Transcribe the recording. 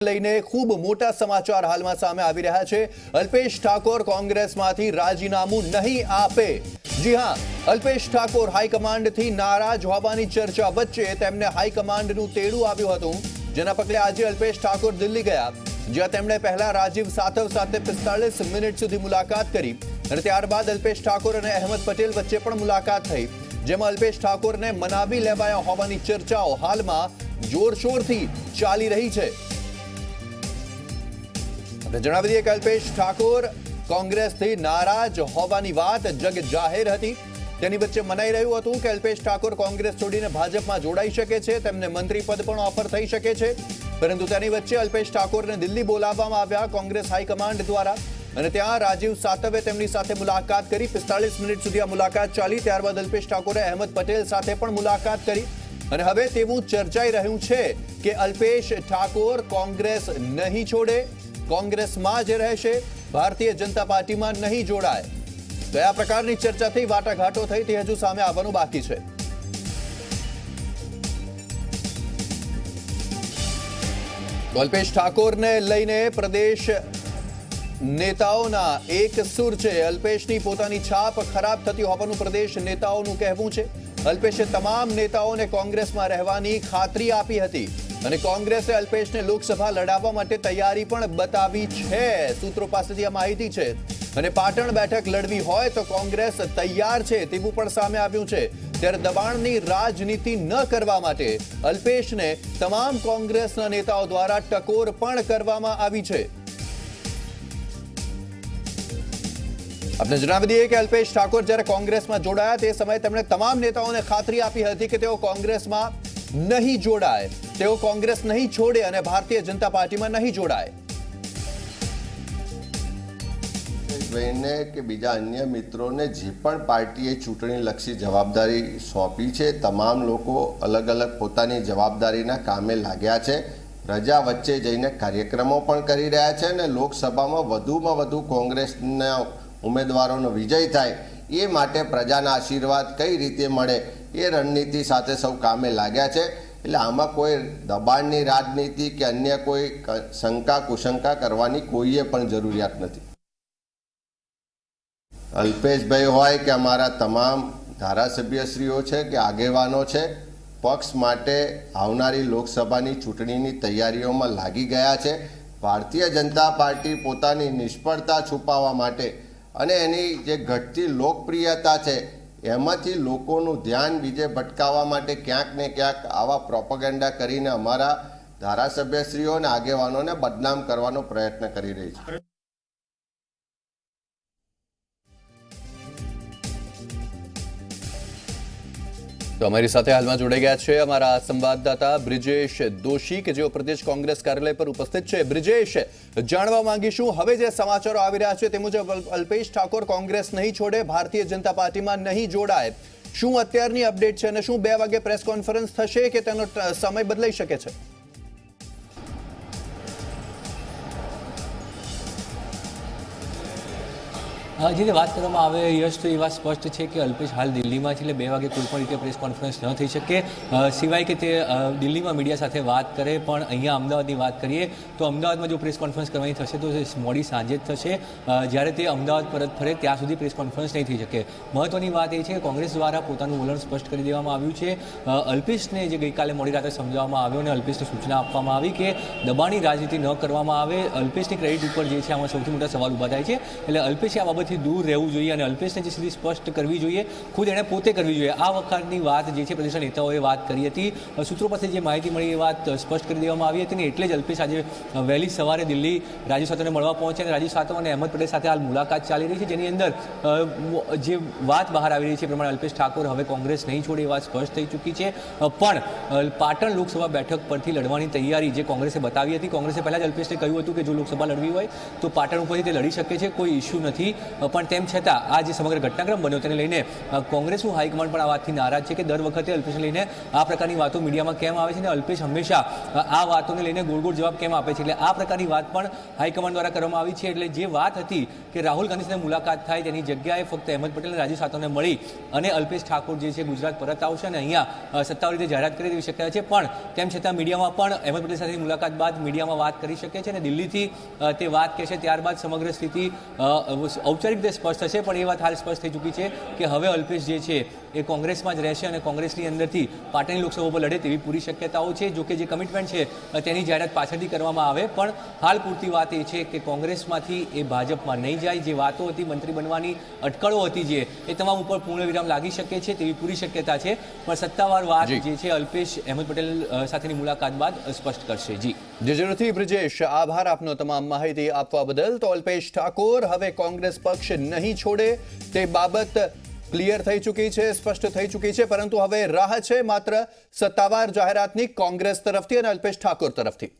લઈને ખૂબ મોટા સમાચાર હાલમાં સામે આવી રહ્યા છે। અલ્પેશ ઠાકોર કોંગ્રેસમાંથી રાજીનામું નહીં આપે। જી હા, અલ્પેશ ઠાકોર હાઈકમાન્ડથી નારાજ હોવાની ચર્ચા વચ્ચે તેમને હાઈકમાન્ડનું તેડું આવ્યું હતું, જેના પગલે આજે અલ્પેશ ઠાકોર દિલ્હી ગયા, જ્યાં તેમણે પહેલા રાજીવ સાતવ સાથે 45 મિનિટ સુધી મુલાકાત કરી અને ત્યારબાદ અલ્પેશ ઠાકોર અને અહેમદ પટેલ વચ્ચે પણ મુલાકાત થઈ, જેમાં અલ્પેશ ઠાકોરને મનાવી લેવાયા હોવાની ચર્ચાઓ હાલમાં જોરશોરથી ચાલી રહી છે। જણાવી દઈએ કે અલ્પેશ ઠાકોર કોંગ્રેસથી નારાજ હોવાની વાત જગ જાહેર હતી। તેની વચ્ચે મનાઈ રહ્યું હતું કે અલ્પેશ ઠાકોર કોંગ્રેસ છોડીને ભાજપમાં જોડાઈ શકે છે, તેમને મંત્રી પદ પણ ઓફર થઈ શકે છે, પરંતુ તેની વચ્ચે અલ્પેશ ઠાકોરને દિલ્હી બોલાવવામાં આવ્યા કોંગ્રેસ હાઈકમાન્ડ દ્વારા અને ત્યાં રાજીવ સાતવે તેમની સાથે મુલાકાત કરી। 45 મિનિટ સુધી આ મુલાકાત ચાલી। ત્યારબાદ અલ્પેશ ઠાકોરે અહેમદ પટેલ સાથે પણ મુલાકાત કરી અને હવે તેવું ચર્ચાઈ રહ્યું છે કે અલ્પેશ ઠાકોર કોંગ્રેસ નહીં છોડે, કોંગ્રેસમાં જ રહેશે, ભારતીય જનતા પાર્ટીમાં નહીં જોડાય। કયા પ્રકારની ચર્ચા થઈ, વાટાઘાટો થઈ, તે હજુ સામે આવવાનું બાકી છે। અલ્પેશ ઠાકોરને લઈને પ્રદેશ નેતાઓના એક સુર છે। અલ્પેશની પોતાની છાપ ખરાબ થતી હોવાનું પ્રદેશ નેતાઓનું કહેવું છે। અલ્પેશે તમામ નેતાઓને કોંગ્રેસમાં રહેવાની ખાતરી આપી હતી અને કોંગ્રેસે અલ્પેશને લોકસભા લડાવવા માટે તૈયારી પણ બતાવી છે। સૂત્રો પાસેથી આ માહિતી છે અને પાટણ બેઠક લડવી હોય તો કોંગ્રેસ તૈયાર છે તેવું પણ સામે આવ્યું છે। ત્યારે દબાણની રાજનીતિ ન કરવા માટે અલ્પેશને તમામ કોંગ્રેસના નેતાઓ દ્વારા ટકોર પણ કરવામાં આવી છે। આપણે જણાવી દઈએ કે અલ્પેશ ઠાકોર જ્યારે કોંગ્રેસમાં જોડાયા તે સમયે તેમણે તમામ નેતાઓને ખાતરી આપી હતી કે તેઓ કોંગ્રેસમાં નહીં જોડાય, તેઓ કોંગ્રેસ નહીં છોડે અને ભારતીય જનતા પાર્ટીમાં નહીં જોડાય। કે બીજા અન્ય મિત્રોને જે પણ પાર્ટીએ ચૂંટણીલક્ષી જવાબદારી સોંપી છે, તમામ લોકો અલગ અલગ પોતાની જવાબદારીના કામે લાગ્યા છે। પ્રજા વચ્ચે જઈને કાર્યક્રમો પણ કરી રહ્યા છે અને લોકસભામાં વધુમાં વધુ કોંગ્રેસના ઉમેદવારોનો વિજય થાય એ માટે પ્રજાના આશીર્વાદ કઈ રીતે મળે એ રણનીતિ સાથે સૌ કામે લાગ્યા છે। એટલે આમાં કોઈ દબાણની રાજનીતિ કે અન્ય કોઈ શંકા કુશંકા કરવાની કોઈએ પણ જરૂરિયાત નથી। અલ્પેશભાઈ હોય કે અમારા તમામ ધારાસભ્યશ્રીઓ છે કે આગેવાનો છે, પક્ષ માટે આવનારી લોકસભાની ચૂંટણીની તૈયારીઓમાં લાગી ગયા છે। ભારતીય જનતા પાર્ટી પોતાની નિષ્ફળતા છુપાવવા માટે અને એની જે ઘટતી લોકપ્રિયતા છે એમાંથી લોકોનું ધ્યાન બીજે ભટકાવવા માટે ક્યાંક ને ક્યાંક આવા પ્રોપેગેન્ડા કરીને અમારા ધારાસભ્યશ્રીઓ અને આગેવાનોને બદનામ કરવાનો પ્રયત્ન કરી રહી છે। તો અમારી સાથે હાલમાં જોડાઈ ગયા છે અમારા સંવાદદાતા બ્રિજેશ દોશી કે જેઓ પ્રદેશ કોંગ્રેસ કાર્યાલય પર ઉપસ્થિત છે। બ્રિજેશ, જાણવા માંગીશું હવે જે સમાચારો આવી રહ્યા છે તે મુજબ અલ્પેશ ઠાકોર કોંગ્રેસ નહીં છોડે, ભારતીય જનતા પાર્ટીમાં નહીં જોડાય, શું અત્યારની અપડેટ છે અને શું 2 વાગે પ્રેસ કોન્ફરન્સ થશે કે તેનો સમય બદલાઈ શકે છે? જે વાત કરવામાં આવે યશ, તો એ વાત સ્પષ્ટ છે કે અલ્પેશ હાલ દિલ્હીમાં છે, એટલે 2 વાગે કોઈ પણ રીતે પ્રેસ કોન્ફરન્સ ન થઈ શકે, સિવાય કે તે દિલ્હીમાં મીડિયા સાથે વાત કરે। પણ અહીંયા અમદાવાદની વાત કરીએ તો અમદાવાદમાં જો પ્રેસ કોન્ફરન્સ કરવાની થશે તો મોડી સાંજે જ થશે। જ્યારે તે અમદાવાદ પરત ફરે ત્યાં સુધી પ્રેસ કોન્ફરન્સ નહીં થઈ શકે। મહત્વની વાત એ છે કે કોંગ્રેસ દ્વારા પોતાનું વલણ સ્પષ્ટ કરી દેવામાં આવ્યું છે। અલ્પેશને જે ગઈકાલે મોડી રાતે સમજાવવામાં આવ્યો અને અલ્પેશને સૂચના આપવામાં આવી કે દબાણની રાજનીતિ ન કરવામાં આવે। અલ્પેશની ક્રેડિટ ઉપર જે છે આમાં સૌથી મોટા સવાલ ઊભા થાય છે, એટલે અલ્પેશે આ બાબત દૂર રહેવું જોઈએ અને અલ્પેશને જે સીધી સ્પષ્ટ કરવી જોઈએ, ખુદ એણે પોતે કરવી જોઈએ। આ વખતની વાત જે છે પ્રદેશના નેતાઓએ વાત કરી હતી, સૂત્રો પાસે જે માહિતી મળી એ વાત સ્પષ્ટ કરી દેવામાં આવી હતી ને એટલે જ અલ્પેશ આજે વહેલી સવારે દિલ્હી રાજીવ સાતવને મળવા પહોંચ્યા અને રાજીવ સાતવ અને અહેમદ પટેલ સાથે હાલ મુલાકાત ચાલી રહી છે, જેની અંદર જે વાત બહાર આવી રહી છે એ પ્રમાણે અલ્પેશ ઠાકોર હવે કોંગ્રેસ નહીં છોડે એ વાત સ્પષ્ટ થઈ ચૂકી છે। પણ પાટણ લોકસભા બેઠક પરથી લડવાની તૈયારી જે કોંગ્રેસે બતાવી હતી, કોંગ્રેસે પહેલાં જ અલ્પેશને કહ્યું હતું કે જો લોકસભા લડવી હોય તો પાટણ ઉપરથી તે લડી શકે છે, કોઈ ઇસ્યુ નથી। પણ તેમ છતાં આ જે સમગ્ર ઘટનાક્રમ બન્યો તેને લઈને કોંગ્રેસનું હાઈકમાન્ડ પણ આ વાતથી નારાજ છે કે દર વખતે અલ્પેશને લઈને આ પ્રકારની વાતો મીડિયામાં કેમ આવે છે અને અલ્પેશ હંમેશા આ વાતોને લઈને ગોળ જવાબ કેમ આપે છે. એટલે આ પ્રકારની વાત પણ હાઈકમાન્ડ દ્વારા કરવામાં આવી છે. એટલે જે વાત હતી કે રાહુલ ગાંધી સાથે મુલાકાત થાય તેની જગ્યાએ ફક્ત અહેમદ પટેલ અને રાજુ સાતવને મળી અને અલ્પેશ ઠાકોર જે છે ગુજરાત પરત આવશે અને અહીંયા સત્તાવાર રીતે જાહેરાત કરી દેવી શક્યતા છે. પણ તેમ છતાં મીડિયામાં પણ અહેમદ પટેલ સાથેની મુલાકાત બાદ મીડિયામાં વાત કરી શકે છે અને દિલ્હીથી તે વાત કહેશે ત્યારબાદ સમગ્ર સ્થિતિ ઔપચારિક રીતે સ્પષ્ટ થશે. પણ એ વાત હાલ સ્પષ્ટ થઈ ચૂકી છે કે હવે અલ્પેશ જે છે એ કોંગ્રેસમાં જ રહેશે અને કોંગ્રેસની અંદરથી પાટણની લોકસભા પર લડે તેવી પૂરી શક્યતાઓ છે. જોકે જે કમિટમેન્ટ છે તેની જાહેરાત પાછળથી કરવામાં આવે, પણ હાલ પૂરતી વાત એ છે કે કોંગ્રેસમાંથી એ ભાજપમાં નહીં જાય. જે વાતો હતી મંત્રી બનવાની અટકળો હતી જે એ તમામ ઉપર પૂર્ણ વિરામ લાગી શકે છે તેવી પૂરી શક્યતા છે. પણ સત્તાવાર વાત જે છે અલ્પેશ અહેમદ પટેલ સાથેની મુલાકાત બાદ સ્પષ્ટ કરશે. જી જરૂરથી બ્રિજેશ, આભાર આપનો તમામ માહિતી આપવા બદલ. તો અલ્પેશ ઠાકોર હવે કોંગ્રેસ પક્ષ નહીં છોડે તે બાબત ક્લિયર થઈ ચૂકી છે, સ્પષ્ટ થઈ ચૂકી છે, પરંતુ હવે રાહ છે માત્ર સત્તાવાર જાહેરાતની કોંગ્રેસ તરફથી અને અલ્પેશ ઠાકોર તરફથી.